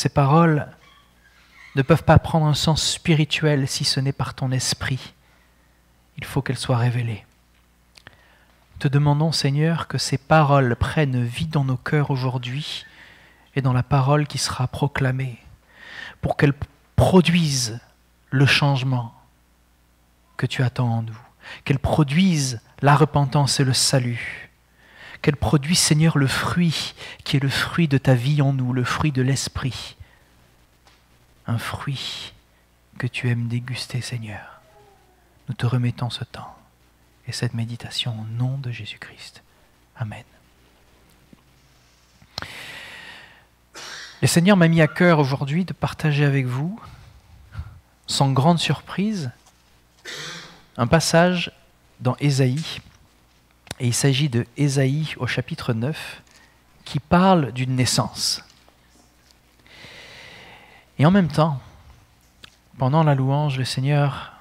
ces paroles ne peuvent pas prendre un sens spirituel si ce n'est par ton esprit. Il faut qu'elles soient révélées. Te demandons, Seigneur, que ces paroles prennent vie dans nos cœurs aujourd'hui et dans la parole qui sera proclamée, pour qu'elles produisent le changement que tu attends en nous, qu'elles produisent la repentance et le salut, qu'elles produisent, Seigneur, le fruit qui est le fruit de ta vie en nous, le fruit de l'esprit, un fruit que tu aimes déguster, Seigneur. Nous te remettons ce temps et cette méditation au nom de Jésus-Christ. Amen. Le Seigneur m'a mis à cœur aujourd'hui de partager avec vous, sans grande surprise, un passage dans Ésaïe. Et il s'agit de Ésaïe au chapitre 9, qui parle d'une naissance. Et en même temps, pendant la louange, le Seigneur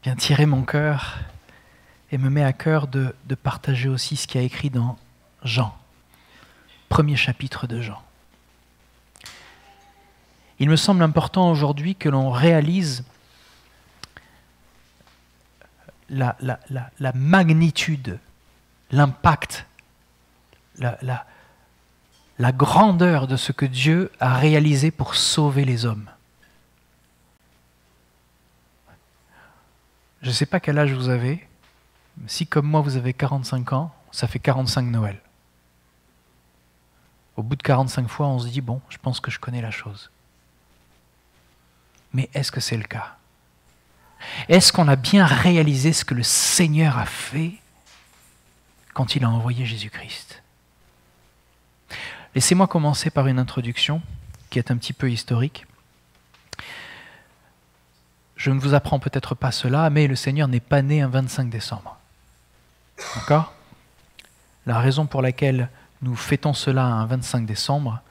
vient tirer mon cœur et me met à cœur de partager aussi ce qu'il y a écrit dans Jean, premier chapitre de Jean. Il me semble important aujourd'hui que l'on réalise la magnitude, l'impact, la grandeur de ce que Dieu a réalisé pour sauver les hommes. Je ne sais pas quel âge vous avez, mais si comme moi vous avez 45 ans, ça fait 45 Noël. Au bout de 45 fois, on se dit, bon, je pense que je connais la chose. Mais est-ce que c'est le cas ? Est-ce qu'on a bien réalisé ce que le Seigneur a fait quand il a envoyé Jésus-Christ ? Laissez-moi commencer par une introduction qui est un petit peu historique. Je ne vous apprends peut-être pas cela, mais le Seigneur n'est pas né un 25 décembre. D'accord ? La raison pour laquelle nous fêtons cela un 25 décembre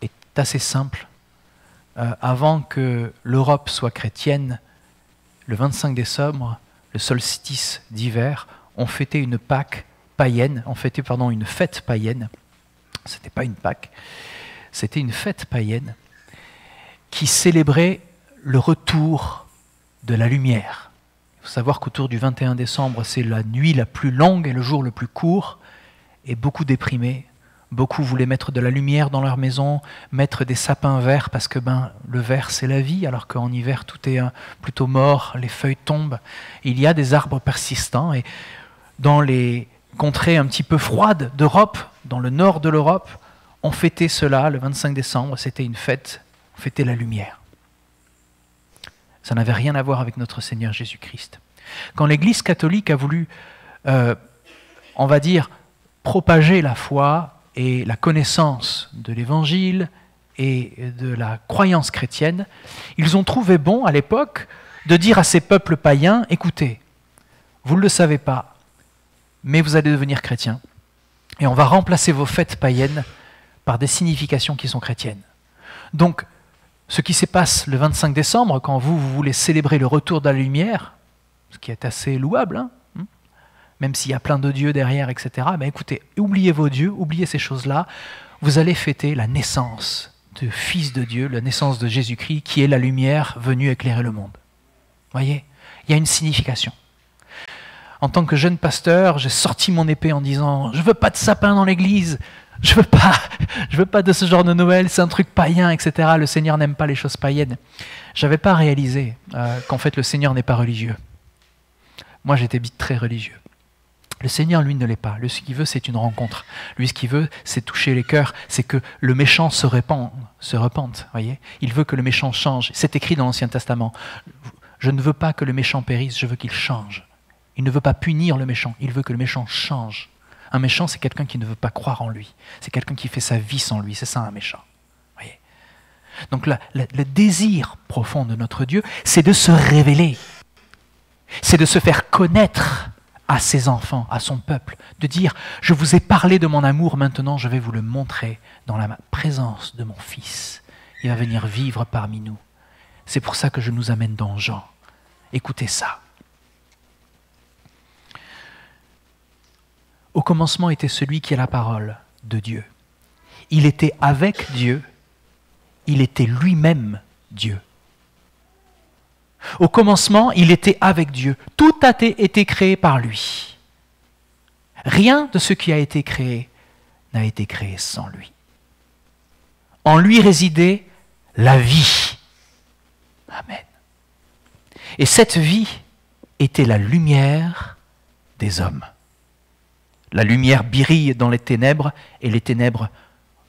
est assez simple. Avant que l'Europe soit chrétienne, le 25 décembre, le solstice d'hiver, on fêtait une Pâque païenne, une fête païenne. C'était pas une Pâque, c'était une fête païenne qui célébrait le retour de la lumière. Il faut savoir qu'autour du 21 décembre, c'est la nuit la plus longue et le jour le plus court, et beaucoup déprimés. Beaucoup voulaient mettre de la lumière dans leur maison, mettre des sapins verts, parce que le vert c'est la vie, alors qu'en hiver tout est plutôt mort, les feuilles tombent. Il y a des arbres persistants, et dans les contrées un petit peu froides d'Europe, dans le nord de l'Europe, on fêtait cela le 25 décembre, c'était une fête, on fêtait la lumière. Ça n'avait rien à voir avec notre Seigneur Jésus-Christ. Quand l'Église catholique a voulu, on va dire, propager la foi et la connaissance de l'Évangile et de la croyance chrétienne, ils ont trouvé bon à l'époque de dire à ces peuples païens, écoutez, vous ne le savez pas, mais vous allez devenir chrétiens, et on va remplacer vos fêtes païennes par des significations qui sont chrétiennes. Donc, ce qui se passe le 25 décembre, quand vous voulez célébrer le retour de la lumière, ce qui est assez louable, même s'il y a plein de dieux derrière, etc., écoutez, oubliez vos dieux, oubliez ces choses-là, vous allez fêter la naissance du Fils de Dieu, la naissance de Jésus-Christ, qui est la lumière venue éclairer le monde. Voyez, il y a une signification. En tant que jeune pasteur, j'ai sorti mon épée en disant « Je ne veux pas de sapin dans l'église, je veux pas de ce genre de Noël, c'est un truc païen, etc. Le Seigneur n'aime pas les choses païennes. » Je n'avais pas réalisé qu'en fait le Seigneur n'est pas religieux. Moi j'étais très religieux. Le Seigneur, lui, ne l'est pas. Lui, ce qu'il veut, c'est une rencontre. Lui, ce qu'il veut, c'est toucher les cœurs. C'est que le méchant se repente. Voyez ? Il veut que le méchant change. C'est écrit dans l'Ancien Testament. Je ne veux pas que le méchant périsse, je veux qu'il change. Il ne veut pas punir le méchant, il veut que le méchant change. Un méchant, c'est quelqu'un qui ne veut pas croire en lui. C'est quelqu'un qui fait sa vie sans lui. C'est ça, un méchant. Voyez ? Donc, le désir profond de notre Dieu, c'est de se révéler. C'est de se faire connaître à ses enfants, à son peuple, de dire « Je vous ai parlé de mon amour, maintenant je vais vous le montrer dans la présence de mon Fils. Il va venir vivre parmi nous. » C'est pour ça que je nous amène dans Jean. Écoutez ça. Au commencement était celui qui est la parole de Dieu. il était avec Dieu, il était lui-même Dieu. Au commencement, il était avec Dieu. Tout a été créé par lui. Rien de ce qui a été créé n'a été créé sans lui. En lui résidait la vie. Amen. Et cette vie était la lumière des hommes. La lumière brille dans les ténèbres et les ténèbres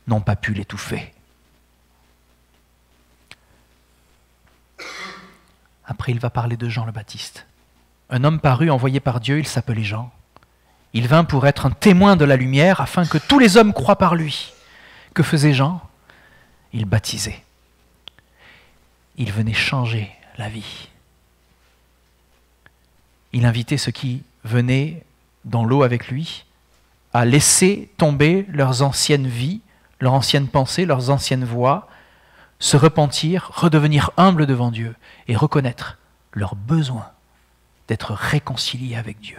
n'ont pas pu l'étouffer. Après, il va parler de Jean le Baptiste. Un homme parut, envoyé par Dieu, il s'appelait Jean. Il vint pour être un témoin de la lumière afin que tous les hommes croient par lui. Que faisait Jean? Il baptisait. Il venait changer la vie. Il invitait ceux qui venaient dans l'eau avec lui à laisser tomber leurs anciennes vies, leurs anciennes pensées, leurs anciennes voies, se repentir, redevenir humbles devant Dieu et reconnaître leur besoin d'être réconciliés avec Dieu.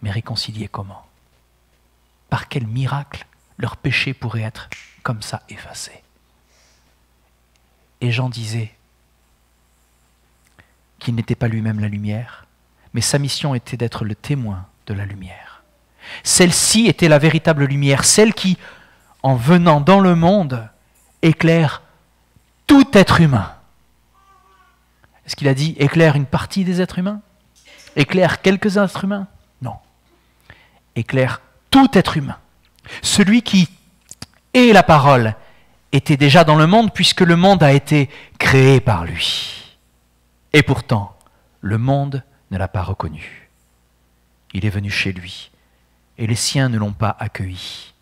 Mais réconciliés comment? Par quel miracle leur péché pourrait être comme ça effacé? Et Jean disait qu'il n'était pas lui-même la lumière, mais sa mission était d'être le témoin de la lumière. Celle-ci était la véritable lumière, celle qui, en venant dans le monde, éclaire tout être humain. Est-ce qu'il a dit éclaire une partie des êtres humains? Éclaire quelques êtres humains? Non. Éclaire tout être humain. Celui qui est la parole était déjà dans le monde puisque le monde a été créé par lui. Et pourtant, le monde ne l'a pas reconnu. Il est venu chez lui et les siens ne l'ont pas accueilli.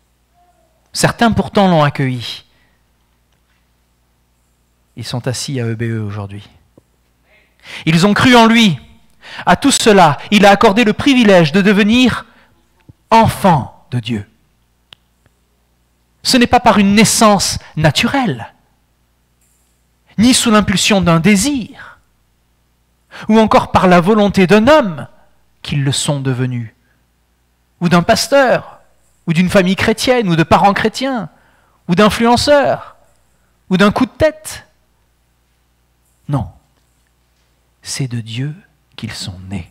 Certains pourtant l'ont accueilli. Ils sont assis à EBE aujourd'hui. Ils ont cru en lui. À tout cela, il a accordé le privilège de devenir enfant de Dieu. Ce n'est pas par une naissance naturelle, ni sous l'impulsion d'un désir, ou encore par la volonté d'un homme qu'ils le sont devenus, ou d'un pasteur, ou d'une famille chrétienne, ou de parents chrétiens, ou d'influenceurs, ou d'un coup de tête. Non, c'est de Dieu qu'ils sont nés.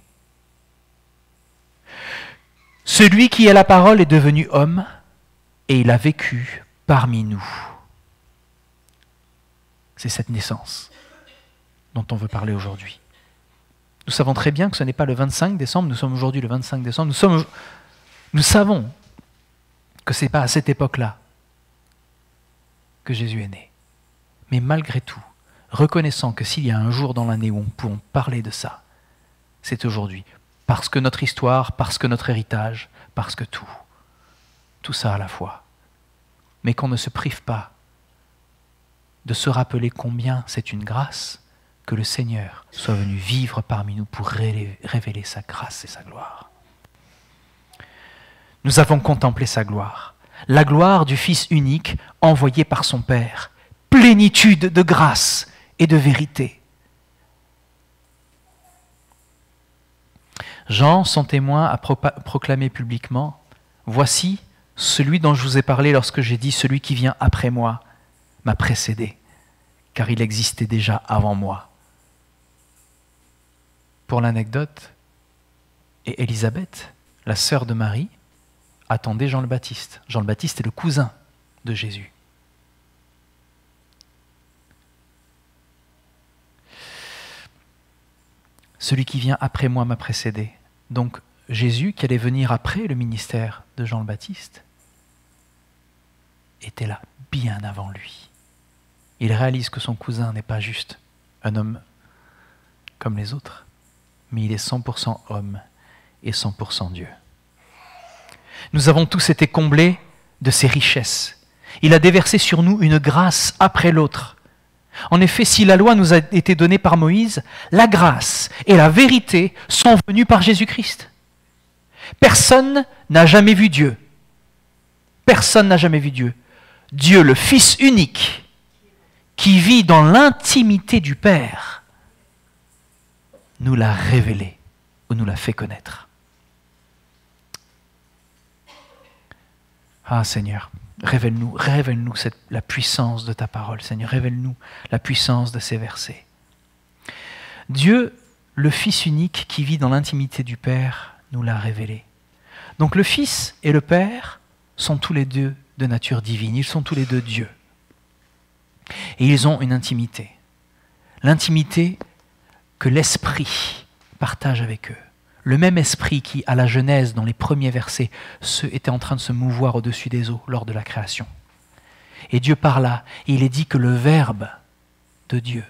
Celui qui est la parole est devenu homme, et il a vécu parmi nous. C'est cette naissance dont on veut parler aujourd'hui. Nous savons très bien que ce n'est pas le 25 décembre, nous sommes aujourd'hui le 25 décembre, nous savons que ce n'est pas à cette époque-là que Jésus est né. Mais malgré tout, reconnaissant que s'il y a un jour dans l'année où on peut parler de ça, c'est aujourd'hui. Parce que notre histoire, parce que notre héritage, parce que tout ça à la fois. Mais qu'on ne se prive pas de se rappeler combien c'est une grâce que le Seigneur soit venu vivre parmi nous pour révéler sa grâce et sa gloire. Nous avons contemplé sa gloire, la gloire du Fils unique envoyé par son Père, plénitude de grâce et de vérité. Jean, son témoin, a proclamé publiquement « Voici celui dont je vous ai parlé lorsque j'ai dit « Celui qui vient après moi m'a précédé, car il existait déjà avant moi. » Pour l'anecdote, et Élisabeth, la sœur de Marie, attendait Jean le Baptiste. Jean le Baptiste est le cousin de Jésus. Celui qui vient après moi m'a précédé. Donc Jésus, qui allait venir après le ministère de Jean le Baptiste, était là bien avant lui. Il réalise que son cousin n'est pas juste un homme comme les autres, mais il est 100% homme et 100% Dieu. Nous avons tous été comblés de ses richesses. Il a déversé sur nous une grâce après l'autre. En effet, si la loi nous a été donnée par Moïse, la grâce et la vérité sont venues par Jésus-Christ. Personne n'a jamais vu Dieu. Personne n'a jamais vu Dieu. Dieu, le Fils unique, qui vit dans l'intimité du Père, nous l'a révélé ou nous l'a fait connaître. Ah Seigneur, révèle-nous la puissance de ta parole, Seigneur, révèle-nous la puissance de ces versets. Dieu, le Fils unique qui vit dans l'intimité du Père, nous l'a révélé. Donc le Fils et le Père sont tous les deux de nature divine, ils sont tous les deux Dieu. Et ils ont une intimité. L'intimité que l'Esprit partage avec eux. Le même Esprit qui, à la Genèse, dans les premiers versets, était en train de se mouvoir au-dessus des eaux lors de la création. Et Dieu parla, et il est dit que le Verbe de Dieu,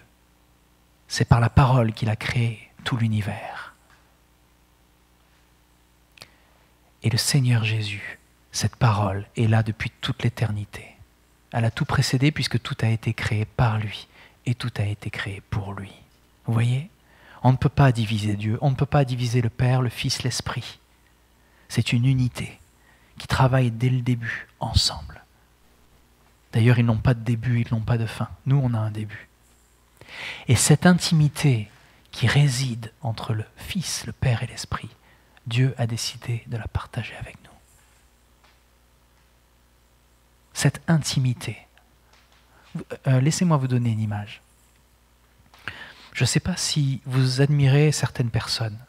c'est par la parole qu'il a créé tout l'univers. Et le Seigneur Jésus, cette parole, est là depuis toute l'éternité. Elle a tout précédé puisque tout a été créé par lui et tout a été créé pour lui. Vous voyez ? On ne peut pas diviser Dieu, on ne peut pas diviser le Père, le Fils, l'Esprit. C'est une unité qui travaille dès le début ensemble. D'ailleurs, ils n'ont pas de début, ils n'ont pas de fin. Nous, on a un début. Et cette intimité qui réside entre le Fils, le Père et l'Esprit, Dieu a décidé de la partager avec nous. Cette intimité. Laissez-moi vous donner une image. Je ne sais pas si vous admirez certaines personnes,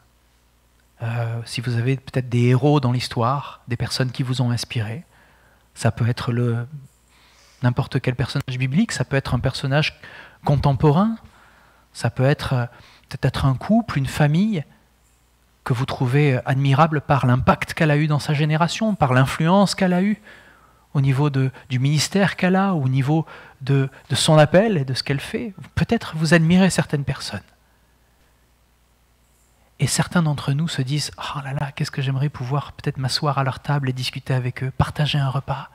si vous avez peut-être des héros dans l'histoire, des personnes qui vous ont inspiré. Ça peut être n'importe quel personnage biblique, ça peut être un personnage contemporain, ça peut être peut-être un couple, une famille que vous trouvez admirable par l'impact qu'elle a eu dans sa génération, par l'influence qu'elle a eue au niveau du ministère qu'elle a, au niveau de son appel et de ce qu'elle fait. Peut-être vous admirez certaines personnes. Et certains d'entre nous se disent « Oh là là, qu'est-ce que j'aimerais pouvoir peut-être m'asseoir à leur table et discuter avec eux, partager un repas. »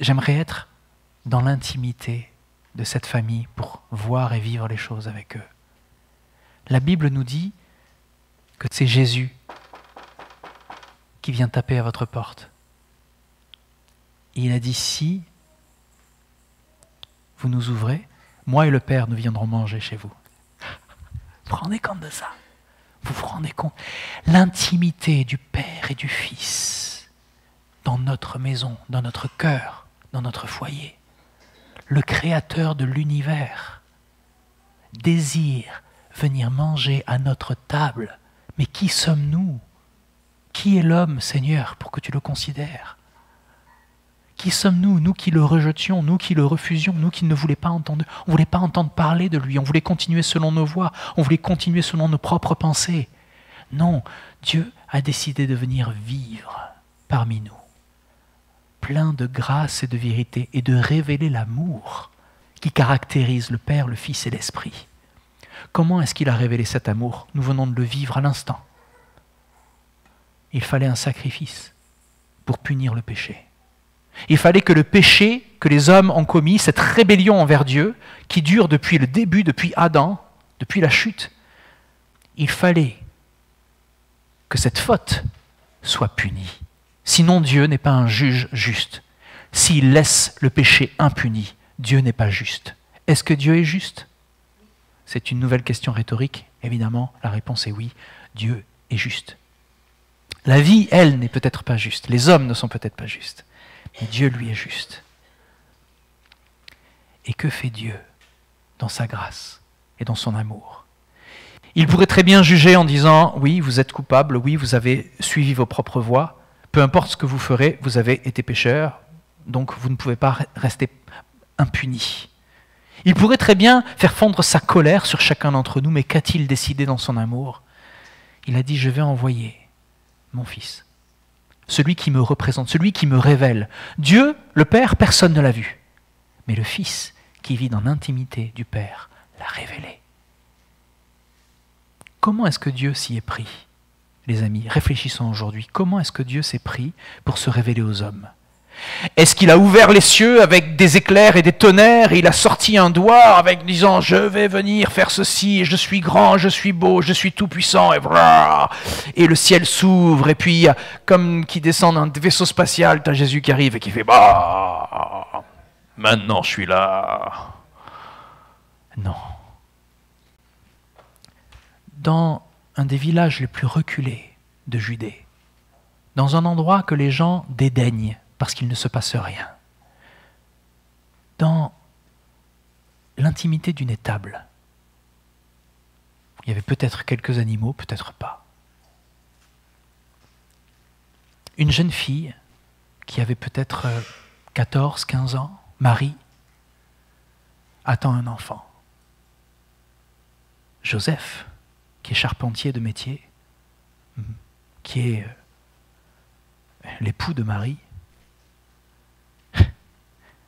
J'aimerais être dans l'intimité de cette famille pour voir et vivre les choses avec eux. La Bible nous dit que c'est Jésus qui vient taper à votre porte. Et il a dit, si vous nous ouvrez, moi et le Père, nous viendrons manger chez vous. Vous vous rendez compte de ça? Vous vous rendez compte? L'intimité du Père et du Fils dans notre maison, dans notre cœur, dans notre foyer. Le Créateur de l'univers désire venir manger à notre table. Mais qui sommes-nous? Qui est l'homme, Seigneur, pour que tu le considères? Qui sommes-nous, nous qui le rejetions, nous qui le refusions, nous qui ne voulions pas entendre, on ne voulait pas entendre parler de lui, on voulait continuer selon nos voies, on voulait continuer selon nos propres pensées. Non, Dieu a décidé de venir vivre parmi nous, plein de grâce et de vérité, et de révéler l'amour qui caractérise le Père, le Fils et l'Esprit. Comment est-ce qu'il a révélé cet amour? Nous venons de le vivre à l'instant. Il fallait un sacrifice pour punir le péché. Il fallait que le péché que les hommes ont commis, cette rébellion envers Dieu, qui dure depuis le début, depuis Adam, depuis la chute, il fallait que cette faute soit punie. Sinon, Dieu n'est pas un juge juste. S'il laisse le péché impuni, Dieu n'est pas juste. Est-ce que Dieu est juste? C'est une nouvelle question rhétorique. Évidemment, la réponse est oui, Dieu est juste. La vie, elle, n'est peut-être pas juste. Les hommes ne sont peut-être pas justes. Mais Dieu, lui, est juste. Et que fait Dieu dans sa grâce et dans son amour? Il pourrait très bien juger en disant « Oui, vous êtes coupable, oui, vous avez suivi vos propres voies, peu importe ce que vous ferez, vous avez été pécheur, donc vous ne pouvez pas rester impuni. » Il pourrait très bien faire fondre sa colère sur chacun d'entre nous, mais qu'a-t-il décidé dans son amour? Il a dit « Je vais envoyer mon Fils. » Celui qui me représente, celui qui me révèle. Dieu, le Père, personne ne l'a vu. Mais le Fils, qui vit dans l'intimité du Père, l'a révélé. Comment est-ce que Dieu s'y est pris, les amis? Réfléchissons aujourd'hui. Comment est-ce que Dieu s'est pris pour se révéler aux hommes? Est-ce qu'il a ouvert les cieux avec des éclairs et des tonnerres et il a sorti un doigt avec disant « Je vais venir faire ceci, je suis grand, je suis beau, je suis tout-puissant » et le ciel s'ouvre et puis comme qui descend d'un vaisseau spatial, tu as Jésus qui arrive et qui fait « Bah, maintenant je suis là ». Non. Dans un des villages les plus reculés de Judée, dans un endroit que les gens dédaignent parce qu'il ne se passe rien, dans l'intimité d'une étable. Il y avait peut-être quelques animaux, peut-être pas. Une jeune fille qui avait peut-être 14, 15 ans, Marie, attend un enfant. Joseph, qui est charpentier de métier, qui est l'époux de Marie,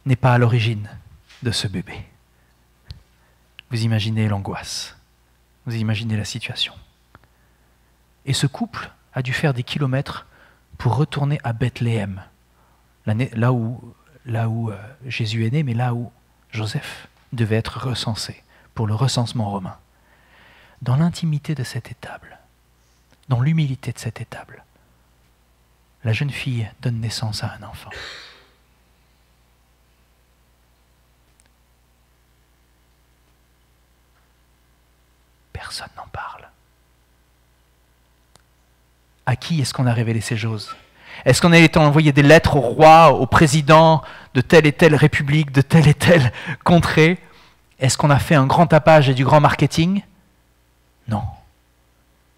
n'est pas à l'origine de ce bébé. Vous imaginez l'angoisse, vous imaginez la situation. Et ce couple a dû faire des kilomètres pour retourner à Bethléem, là où Jésus est né, mais là où Joseph devait être recensé pour le recensement romain. Dans l'intimité de cette étable, dans l'humilité de cette étable, la jeune fille donne naissance à un enfant. Personne n'en parle. À qui est-ce qu'on a révélé ces choses? Est-ce qu'on a envoyé des lettres au roi, au président de telle et telle république, de telle et telle contrée? Est-ce qu'on a fait un grand tapage et du grand marketing? Non.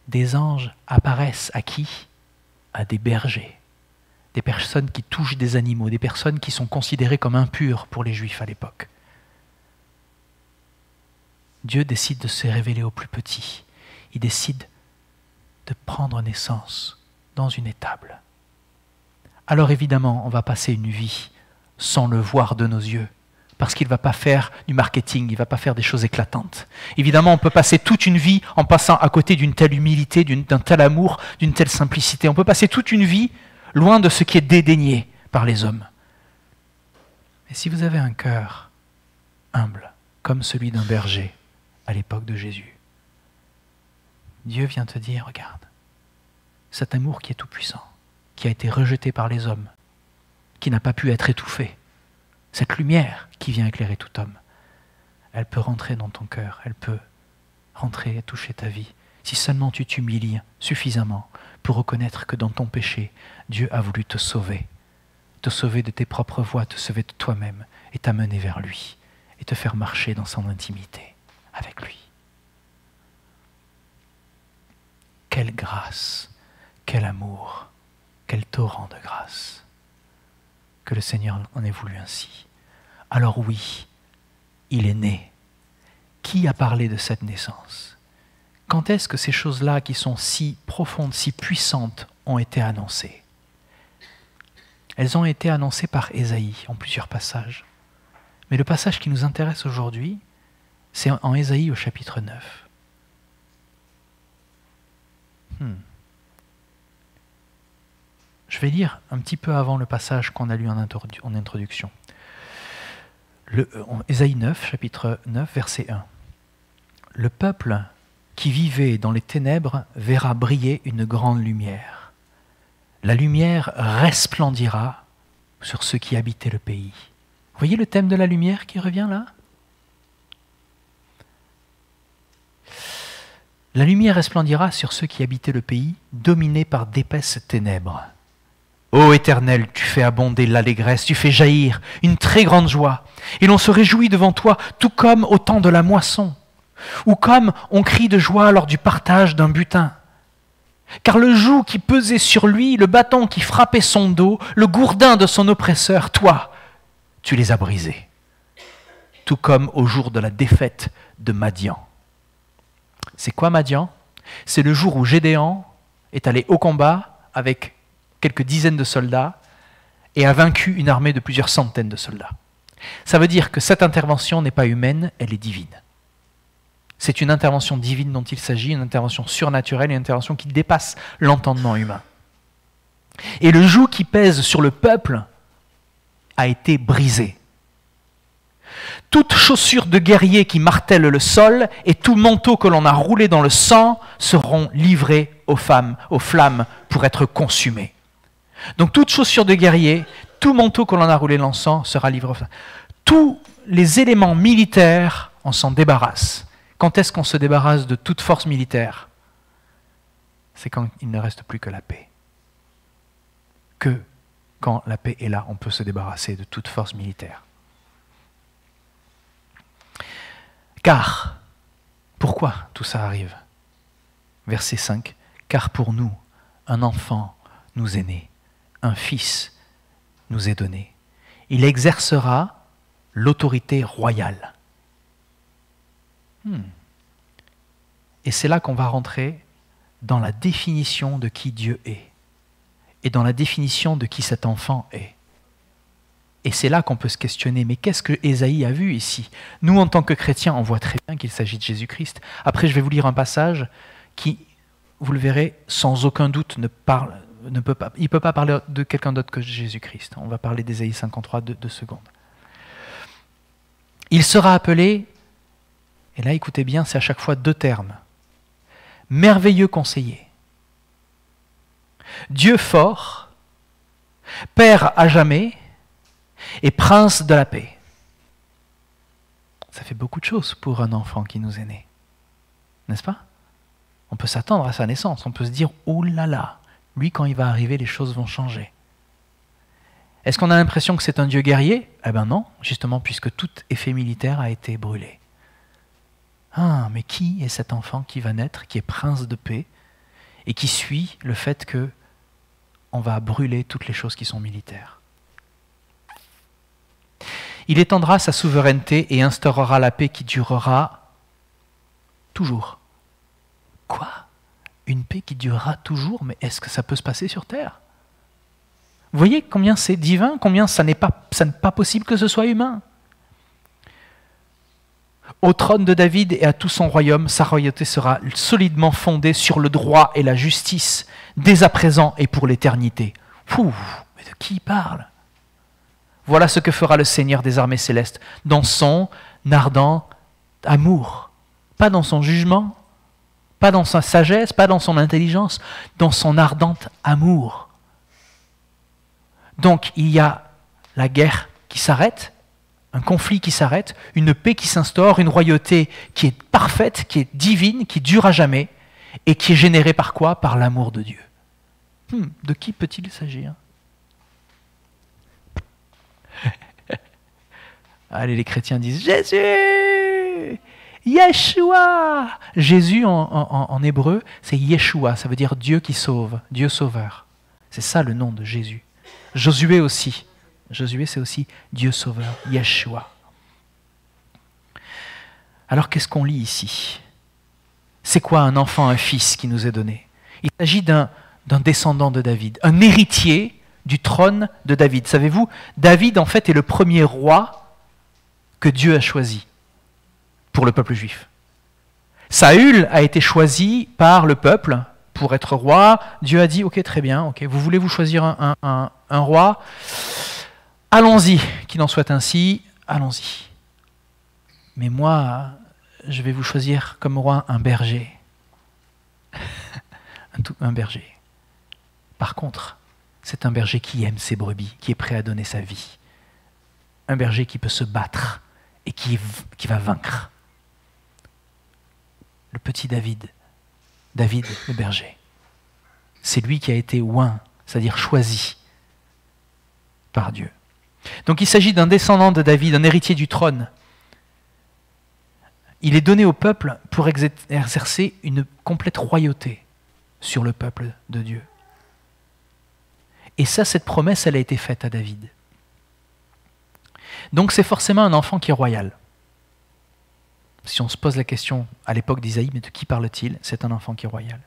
Des anges apparaissent à qui? À des bergers, des personnes qui touchent des animaux, des personnes qui sont considérées comme impures pour les Juifs à l'époque. Dieu décide de se révéler aux plus petits. Il décide de prendre naissance dans une étable. Alors évidemment, on va passer une vie sans le voir de nos yeux, parce qu'il ne va pas faire du marketing, il ne va pas faire des choses éclatantes. Évidemment, on peut passer toute une vie en passant à côté d'une telle humilité, d'un tel amour, d'une telle simplicité. On peut passer toute une vie loin de ce qui est dédaigné par les hommes. Mais si vous avez un cœur humble, comme celui d'un berger à l'époque de Jésus, Dieu vient te dire, regarde, cet amour qui est tout puissant, qui a été rejeté par les hommes, qui n'a pas pu être étouffé, cette lumière qui vient éclairer tout homme, elle peut rentrer dans ton cœur, elle peut rentrer et toucher ta vie, si seulement tu t'humilies suffisamment pour reconnaître que dans ton péché, Dieu a voulu te sauver de tes propres voies, te sauver de toi-même et t'amener vers lui et te faire marcher dans son intimité avec lui. Quelle grâce, quel amour, quel torrent de grâce. Que le Seigneur en ait voulu ainsi. Alors oui, il est né. Qui a parlé de cette naissance? Quand est-ce que ces choses-là qui sont si profondes, si puissantes, ont été annoncées? Elles ont été annoncées par Ésaïe en plusieurs passages. Mais le passage qui nous intéresse aujourd'hui, c'est en Ésaïe au chapitre 9. Je vais lire un petit peu avant le passage qu'on a lu en introduction. Ésaïe 9, chapitre 9, verset 1. Le peuple qui vivait dans les ténèbres verra briller une grande lumière. La lumière resplendira sur ceux qui habitaient le pays. Vous voyez le thème de la lumière qui revient là? La lumière resplendira sur ceux qui habitaient le pays, dominés par d'épaisses ténèbres. Ô Éternel, tu fais abonder l'allégresse, tu fais jaillir une très grande joie, et l'on se réjouit devant toi, tout comme au temps de la moisson, ou comme on crie de joie lors du partage d'un butin. Car le joug qui pesait sur lui, le bâton qui frappait son dos, le gourdin de son oppresseur, toi, tu les as brisés, tout comme au jour de la défaite de Madian. C'est quoi Madian? C'est le jour où Gédéon est allé au combat avec quelques dizaines de soldats et a vaincu une armée de plusieurs centaines de soldats. Ça veut dire que cette intervention n'est pas humaine, elle est divine. C'est une intervention divine dont il s'agit, une intervention surnaturelle, une intervention qui dépasse l'entendement humain. Et le joug qui pèse sur le peuple a été brisé. Toute chaussure de guerrier qui martèle le sol et tout manteau que l'on a roulé dans le sang seront livrés aux flammes pour être consumés. Donc toute chaussure de guerrier, tout manteau que l'on a roulé dans le sang sera livré aux flammes. Tous les éléments militaires, on s'en débarrasse. Quand est-ce qu'on se débarrasse de toute force militaire? C'est quand il ne reste plus que la paix. que quand la paix est là, on peut se débarrasser de toute force militaire. Car, pourquoi tout ça arrive? Verset 5. Car pour nous, un enfant nous est né, un fils nous est donné. Il exercera l'autorité royale. Et c'est là qu'on va rentrer dans la définition de qui Dieu est et dans la définition de qui cet enfant est. Et c'est là qu'on peut se questionner, mais qu'est-ce que Ésaïe a vu ici? Nous, en tant que chrétiens, on voit très bien qu'il s'agit de Jésus-Christ. Après, je vais vous lire un passage qui, vous le verrez, sans aucun doute, il ne peut pas parler de quelqu'un d'autre que Jésus-Christ. On va parler d'Ésaïe 53, 2 secondes. Il sera appelé, et là écoutez bien, c'est à chaque fois 2 termes. Merveilleux conseiller, Dieu fort, Père à jamais, et Prince de la paix. Ça fait beaucoup de choses pour un enfant qui nous est né, n'est-ce pas? On peut s'attendre à sa naissance, on peut se dire « Oh là là, lui quand il va arriver, les choses vont changer ». Est-ce qu'on a l'impression que c'est un Dieu guerrier? Eh bien non, justement, puisque tout effet militaire a été brûlé. Ah, mais qui est cet enfant qui va naître, qui est prince de paix, et qui suit le fait que on va brûler toutes les choses qui sont militaires? Il étendra sa souveraineté et instaurera la paix qui durera toujours. Quoi? Une paix qui durera toujours? Mais est-ce que ça peut se passer sur terre? Vous voyez combien c'est divin, combien ça n'est pas possible que ce soit humain. Au trône de David et à tout son royaume, sa royauté sera solidement fondée sur le droit et la justice, dès à présent et pour l'éternité. Mais de qui il parle? Voilà ce que fera le Seigneur des armées célestes, dans son ardent amour. Pas dans son jugement, pas dans sa sagesse, pas dans son intelligence, dans son ardent amour. Donc il y a la guerre qui s'arrête, un conflit qui s'arrête, une paix qui s'instaure, une royauté qui est parfaite, qui est divine, qui dure à jamais, et qui est générée par quoi? Par l'amour de Dieu. De qui peut-il s'agir? Allez, les chrétiens disent Jésus, Yeshua. Jésus en hébreu, c'est Yeshua, ça veut dire Dieu qui sauve, Dieu sauveur. C'est ça le nom de Jésus. Josué aussi. Josué, c'est aussi Dieu sauveur, Yeshua. Alors qu'est-ce qu'on lit ici? C'est quoi un enfant, un fils qui nous est donné? Il s'agit d'un descendant de David, un héritier du trône de David. Savez-vous, David en fait est le premier roi que Dieu a choisi pour le peuple juif. Saül a été choisi par le peuple pour être roi. Dieu a dit, ok, très bien, ok, vous voulez vous choisir un roi? Allons-y, qu'il en soit ainsi, allons-y. Mais moi, je vais vous choisir comme roi un berger. un berger. Par contre, c'est un berger qui aime ses brebis, qui est prêt à donner sa vie. Un berger qui peut se battre et qui va vaincre. Le petit David le berger. C'est lui qui a été oint, c'est-à-dire choisi par Dieu. Donc il s'agit d'un descendant de David, un héritier du trône. Il est donné au peuple pour exercer une complète royauté sur le peuple de Dieu. Et ça, cette promesse, elle a été faite à David. Donc c'est forcément un enfant qui est royal. Si on se pose la question à l'époque d'Isaïe, mais de qui parle-t-il? C'est un enfant qui est royal.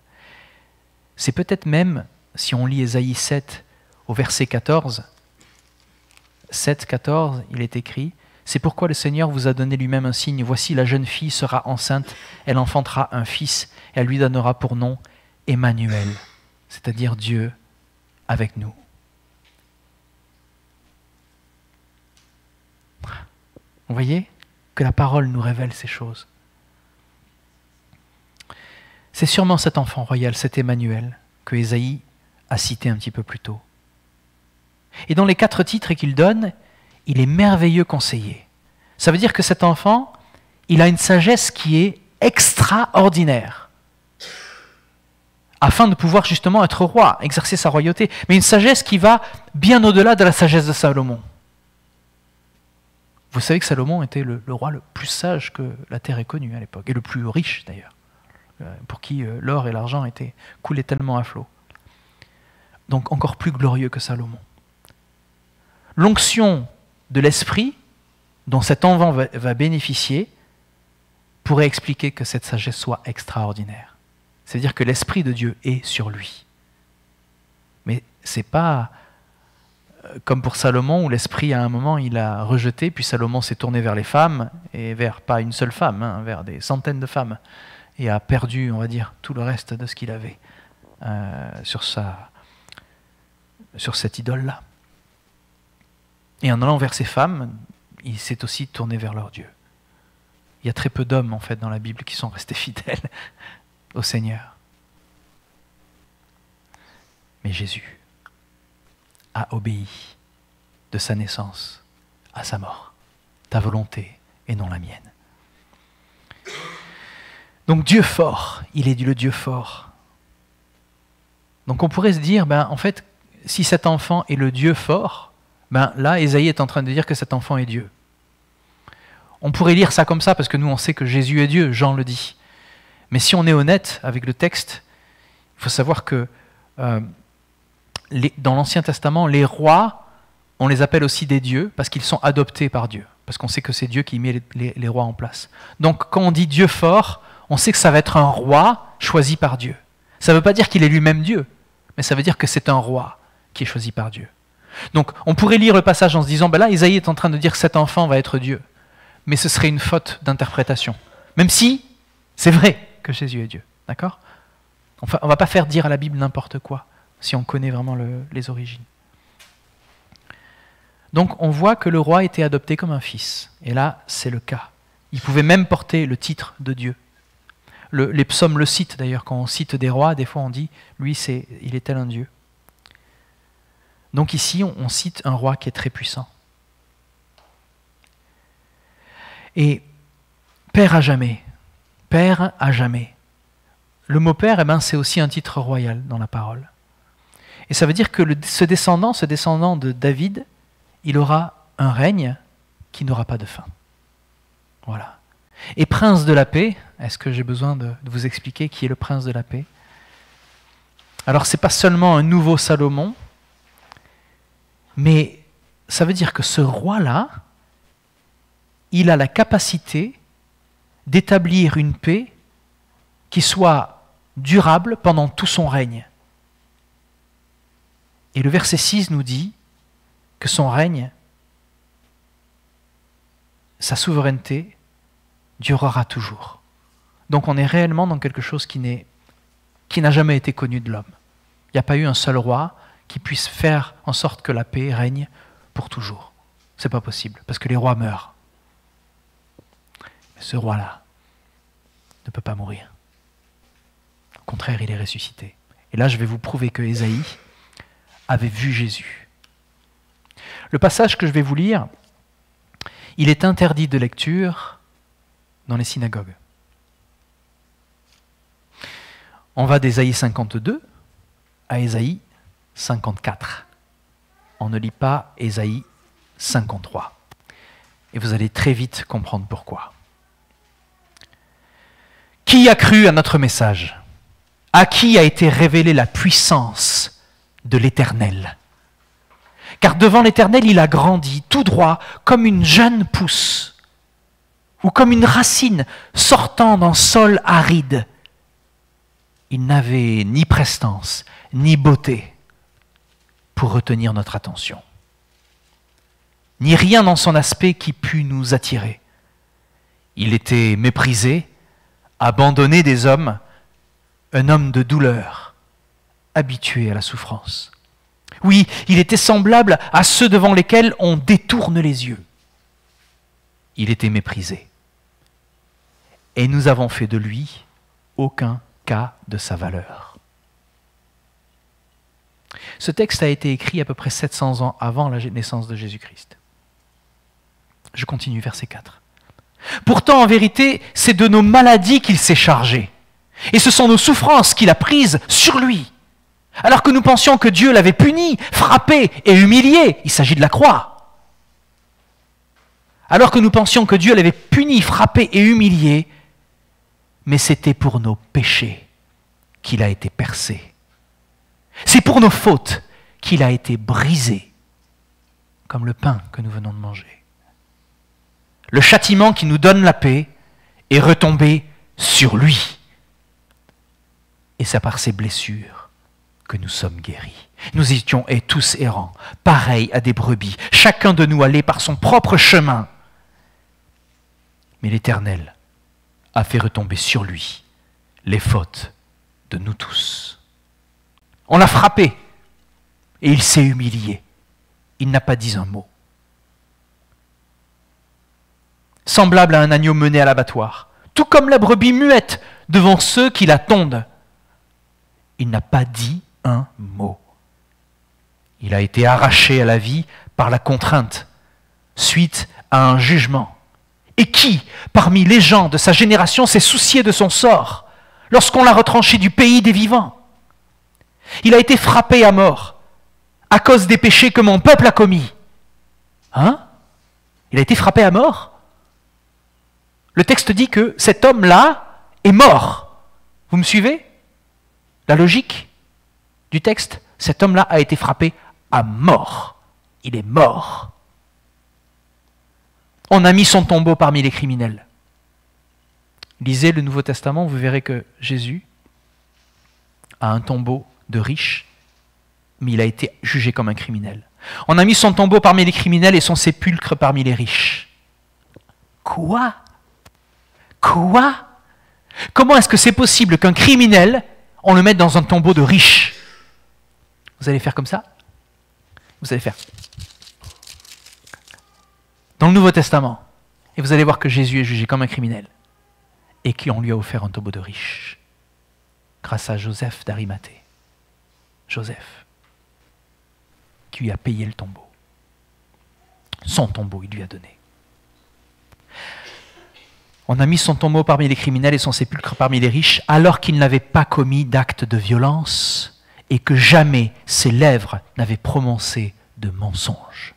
C'est peut-être même, si on lit Ésaïe 7 au verset 14, 7-14, il est écrit « C'est pourquoi le Seigneur vous a donné lui-même un signe. Voici, la jeune fille sera enceinte, elle enfantera un fils, et elle lui donnera pour nom Emmanuel, c'est-à-dire Dieu avec nous. » Vous voyez que la parole nous révèle ces choses. C'est sûrement cet enfant royal, cet Emmanuel, que Ésaïe a cité un petit peu plus tôt. Et dans les 4 titres qu'il donne, il est merveilleux conseiller. Ça veut dire que cet enfant, il a une sagesse qui est extraordinaire. afin de pouvoir justement être roi, exercer sa royauté, mais une sagesse qui va bien au-delà de la sagesse de Salomon. Vous savez que Salomon était le roi le plus sage que la terre ait connu à l'époque, et le plus riche d'ailleurs, pour qui l'or et l'argent coulaient tellement à flot. Donc encore plus glorieux que Salomon. L'onction de l'esprit dont cet enfant va bénéficier pourrait expliquer que cette sagesse soit extraordinaire. C'est-à-dire que l'Esprit de Dieu est sur lui. Mais ce n'est pas comme pour Salomon, où l'Esprit, à un moment, il a rejeté, puis Salomon s'est tourné vers les femmes, et vers pas une seule femme, hein, vers des centaines de femmes, et a perdu, on va dire, tout le reste de ce qu'il avait sur cette idole-là. Et en allant vers ces femmes, il s'est aussi tourné vers leur Dieu. Il y a très peu d'hommes, en fait, dans la Bible qui sont restés fidèles au Seigneur. Mais Jésus a obéi de sa naissance à sa mort. Ta volonté et non la mienne. Donc Dieu fort, il est le Dieu fort. Donc on pourrait se dire, en fait, si cet enfant est le Dieu fort, là, Ésaïe est en train de dire que cet enfant est Dieu. On pourrait lire ça comme ça, parce que nous, on sait que Jésus est Dieu, Jean le dit. Mais si on est honnête avec le texte, il faut savoir que dans l'Ancien Testament, les rois, on les appelle aussi des dieux, parce qu'ils sont adoptés par Dieu. Parce qu'on sait que c'est Dieu qui met les rois en place. Donc quand on dit Dieu fort, on sait que ça va être un roi choisi par Dieu. Ça ne veut pas dire qu'il est lui-même Dieu, mais ça veut dire que c'est un roi qui est choisi par Dieu. Donc on pourrait lire le passage en se disant, là, Ésaïe est en train de dire que cet enfant va être Dieu. Mais ce serait une faute d'interprétation. Même si c'est vrai que Jésus est Dieu. D'accord ? Enfin, on ne va pas faire dire à la Bible n'importe quoi, si on connaît vraiment les origines. Donc on voit que le roi était adopté comme un fils. Et là, c'est le cas. Il pouvait même porter le titre de Dieu. Les psaumes le citent d'ailleurs. Quand on cite des rois, des fois on dit, lui, il est tel un Dieu. Donc ici, on cite un roi qui est très puissant. Et Père à jamais. Père à jamais. Le mot Père, c'est aussi un titre royal dans la parole. Et ça veut dire que ce descendant de David, il aura un règne qui n'aura pas de fin. Voilà. Et prince de la paix, est-ce que j'ai besoin de vous expliquer qui est le prince de la paix ? Alors, ce n'est pas seulement un nouveau Salomon, mais ça veut dire que ce roi-là, il a la capacité d'établir une paix qui soit durable pendant tout son règne. Et le verset 6 nous dit que son règne, sa souveraineté, durera toujours. Donc on est réellement dans quelque chose qui n'a jamais été connu de l'homme. Il n'y a pas eu un seul roi qui puisse faire en sorte que la paix règne pour toujours. Ce n'est pas possible, parce que les rois meurent. Mais ce roi-là ne peut pas mourir. Au contraire, il est ressuscité. Et là, je vais vous prouver que Ésaïe avait vu Jésus. Le passage que je vais vous lire, il est interdit de lecture dans les synagogues. On va d'Ésaïe 52 à Ésaïe 54. On ne lit pas Ésaïe 53. Et vous allez très vite comprendre pourquoi. Qui a cru à notre message ? À qui a été révélée la puissance de l'Éternel ? Car devant l'Éternel, il a grandi tout droit comme une jeune pousse ou comme une racine sortant d'un sol aride. Il n'avait ni prestance, ni beauté pour retenir notre attention, ni rien dans son aspect qui pût nous attirer. Il était méprisé, abandonné des hommes, un homme de douleur, habitué à la souffrance. Oui, il était semblable à ceux devant lesquels on détourne les yeux. Il était méprisé. Et nous avons fait de lui aucun cas de sa valeur. Ce texte a été écrit à peu près 700 ans avant la naissance de Jésus-Christ. Je continue, verset 4. Pourtant, en vérité, c'est de nos maladies qu'il s'est chargé. Et ce sont nos souffrances qu'il a prises sur lui. Alors que nous pensions que Dieu l'avait puni, frappé et humilié, il s'agit de la croix. Alors que nous pensions que Dieu l'avait puni, frappé et humilié, mais c'était pour nos péchés qu'il a été percé. C'est pour nos fautes qu'il a été brisé, comme le pain que nous venons de manger. Le châtiment qui nous donne la paix est retombé sur lui. Et c'est par ses blessures que nous sommes guéris. Nous étions tous errants, pareils à des brebis. Chacun de nous allait par son propre chemin. Mais l'Éternel a fait retomber sur lui les fautes de nous tous. On l'a frappé et il s'est humilié. Il n'a pas dit un mot. Semblable à un agneau mené à l'abattoir, tout comme la brebis muette devant ceux qui la tondent. Il n'a pas dit un mot. Il a été arraché à la vie par la contrainte, suite à un jugement. Et qui, parmi les gens de sa génération, s'est soucié de son sort lorsqu'on l'a retranché du pays des vivants? Il a été frappé à mort à cause des péchés que mon peuple a commis. Hein? Il a été frappé à mort? Le texte dit que cet homme-là est mort. Vous me suivez? La logique du texte, cet homme-là a été frappé à mort. Il est mort. On a mis son tombeau parmi les criminels. Lisez le Nouveau Testament, vous verrez que Jésus a un tombeau de riche, mais il a été jugé comme un criminel. On a mis son tombeau parmi les criminels et son sépulcre parmi les riches. Quoi? Quoi? Comment est-ce que c'est possible qu'un criminel, on le mette dans un tombeau de riches? Vous allez faire comme ça? Vous allez faire dans le Nouveau Testament, et vous allez voir que Jésus est jugé comme un criminel, et qu'on lui a offert un tombeau de riches, grâce à Joseph d'Arimathée. Joseph, qui lui a payé le tombeau. Son tombeau, il lui a donné. On a mis son tombeau parmi les criminels et son sépulcre parmi les riches, alors qu'il n'avait pas commis d'acte de violence, et que jamais ses lèvres n'avaient prononcé de mensonge.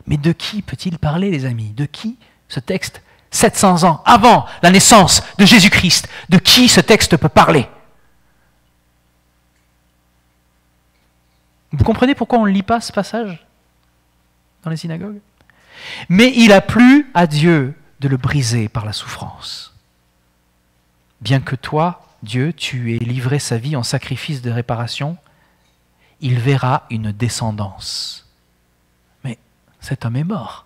Mais de qui peut-il parler, les amis? De qui ce texte, 700 ans avant la naissance de Jésus-Christ, de qui ce texte peut parler? Vous comprenez pourquoi on ne lit pas ce passage dans les synagogues? Mais il a plu à Dieu de le briser par la souffrance. Bien que toi, Dieu, tu aies livré sa vie en sacrifice de réparation, il verra une descendance. Cet homme est mort.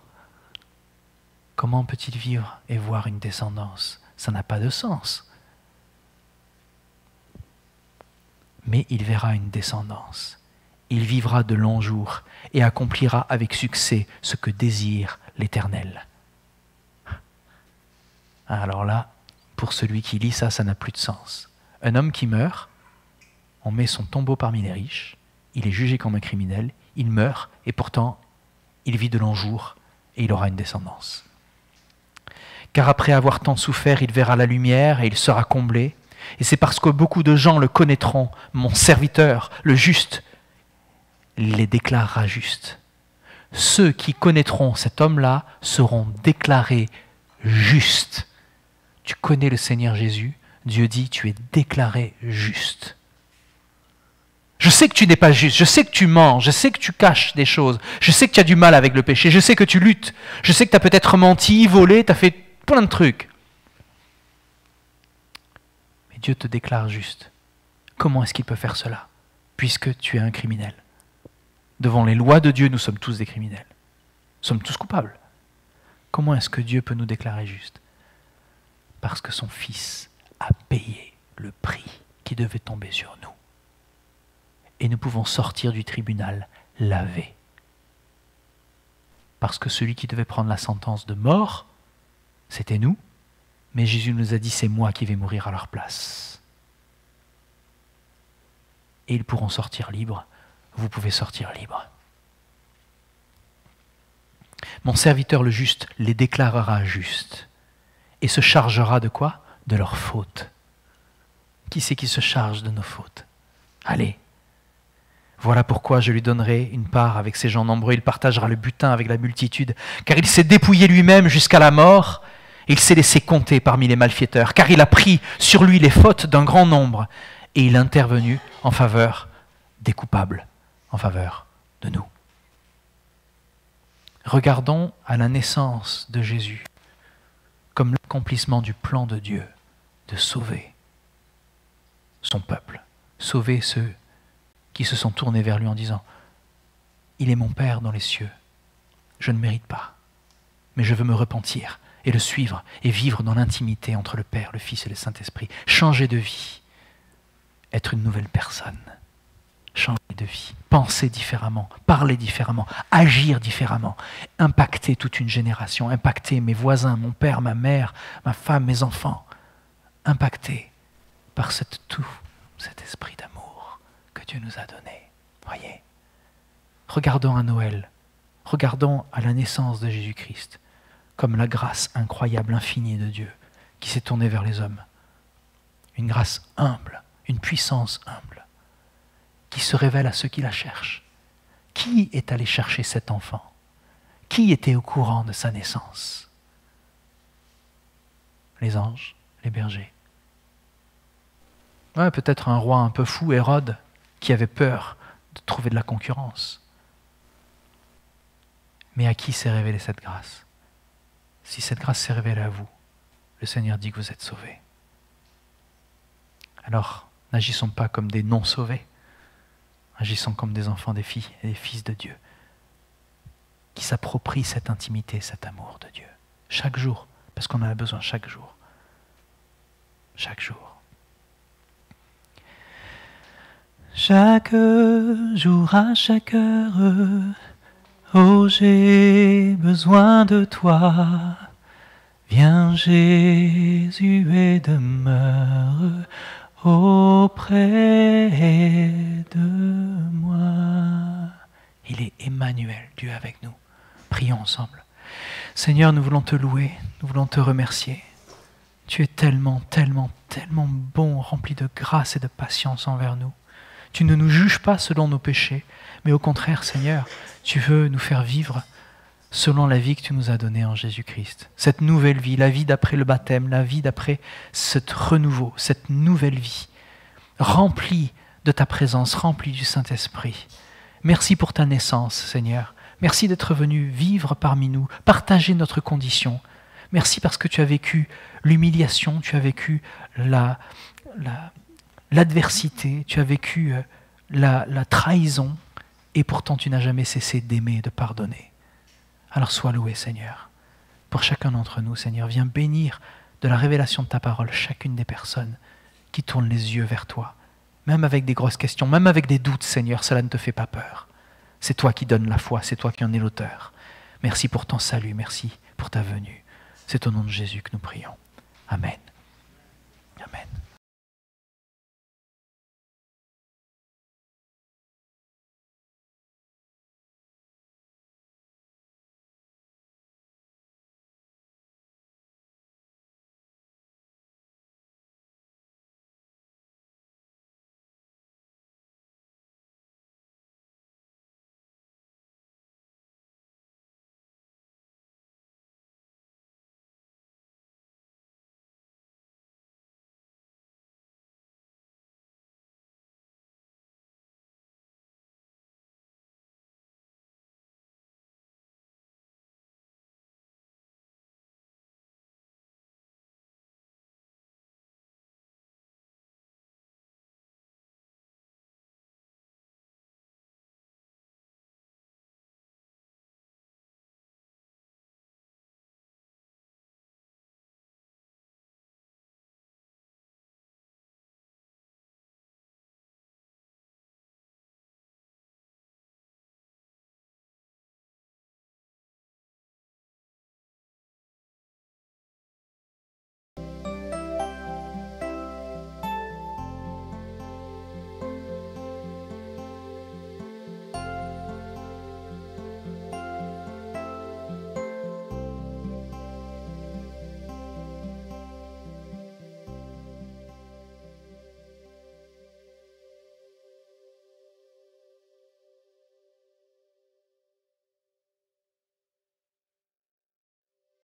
Comment peut-il vivre et voir une descendance? Ça n'a pas de sens. Mais il verra une descendance. Il vivra de longs jours et accomplira avec succès ce que désire l'Éternel. Alors là, pour celui qui lit ça, ça n'a plus de sens. Un homme qui meurt, on met son tombeau parmi les riches, il est jugé comme un criminel, il meurt et pourtant il vit de longs jours et il aura une descendance. Car après avoir tant souffert, il verra la lumière et il sera comblé. Et c'est parce que beaucoup de gens le connaîtront, mon serviteur, le juste, les déclarera justes. Ceux qui connaîtront cet homme-là seront déclarés justes. Tu connais le Seigneur Jésus, Dieu dit, tu es déclaré juste. Je sais que tu n'es pas juste, je sais que tu mens, je sais que tu caches des choses, je sais que tu as du mal avec le péché, je sais que tu luttes, je sais que tu as peut-être menti, volé, tu as fait plein de trucs. Mais Dieu te déclare juste. Comment est-ce qu'il peut faire cela? Puisque tu es un criminel. Devant les lois de Dieu, nous sommes tous des criminels. Nous sommes tous coupables. Comment est-ce que Dieu peut nous déclarer juste? Parce que son Fils a payé le prix qui devait tomber sur nous. Et nous pouvons sortir du tribunal lavés. Parce que celui qui devait prendre la sentence de mort, c'était nous, mais Jésus nous a dit, c'est moi qui vais mourir à leur place. Et ils pourront sortir libres, vous pouvez sortir libres. Mon serviteur le juste les déclarera justes et se chargera de quoi? De leurs fautes. Qui c'est qui se charge de nos fautes? Allez. Voilà pourquoi je lui donnerai une part avec ces gens nombreux. Il partagera le butin avec la multitude, car il s'est dépouillé lui-même jusqu'à la mort. Il s'est laissé compter parmi les malfaiteurs, car il a pris sur lui les fautes d'un grand nombre, et il est intervenu en faveur des coupables, en faveur de nous. Regardons à la naissance de Jésus comme l'accomplissement du plan de Dieu de sauver son peuple, sauver ceux qui se sont tournés vers lui en disant « Il est mon Père dans les cieux, je ne mérite pas, mais je veux me repentir et le suivre et vivre dans l'intimité entre le Père, le Fils et le Saint-Esprit, changer de vie, être une nouvelle personne. » Changer de vie, penser différemment, parler différemment, agir différemment, impacter toute une génération, impacter mes voisins, mon père, ma mère, ma femme, mes enfants, impacter par cet esprit d'amour que Dieu nous a donné. Voyez, regardons à Noël, regardons à la naissance de Jésus-Christ comme la grâce incroyable, infinie de Dieu qui s'est tournée vers les hommes. Une grâce humble, une puissance humble, qui se révèle à ceux qui la cherchent. Qui est allé chercher cet enfant? Qui était au courant de sa naissance? Les anges, les bergers. Ouais, peut-être un roi un peu fou, Hérode, qui avait peur de trouver de la concurrence. Mais à qui s'est révélée cette grâce? Si cette grâce s'est révélée à vous, le Seigneur dit que vous êtes sauvés. Alors, n'agissons pas comme des non-sauvés, agissons comme des enfants, des filles et des fils de Dieu, qui s'approprient cette intimité, cet amour de Dieu, chaque jour, parce qu'on en a besoin chaque jour. Chaque jour. Chaque jour, à chaque heure, oh j'ai besoin de toi. Viens Jésus et demeure auprès de moi. Il est Emmanuel, Dieu avec nous. Prions ensemble. Seigneur, nous voulons te louer, nous voulons te remercier. Tu es tellement, tellement, tellement bon, rempli de grâce et de patience envers nous. Tu ne nous juges pas selon nos péchés, mais au contraire, Seigneur, tu veux nous faire vivre selon la vie que tu nous as donnée en Jésus-Christ. Cette nouvelle vie, la vie d'après le baptême, la vie d'après ce renouveau, cette nouvelle vie, remplie de ta présence, remplie du Saint-Esprit. Merci pour ta naissance, Seigneur. Merci d'être venu vivre parmi nous, partager notre condition. Merci parce que tu as vécu l'humiliation, tu as vécu l'adversité, tu as vécu la trahison, et pourtant tu n'as jamais cessé d'aimer et de pardonner. Alors sois loué, Seigneur. Pour chacun d'entre nous, Seigneur, viens bénir de la révélation de ta parole chacune des personnes qui tournent les yeux vers toi. Même avec des grosses questions, même avec des doutes, Seigneur, cela ne te fait pas peur. C'est toi qui donnes la foi, c'est toi qui en es l'auteur. Merci pour ton salut, merci pour ta venue. C'est au nom de Jésus que nous prions. Amen.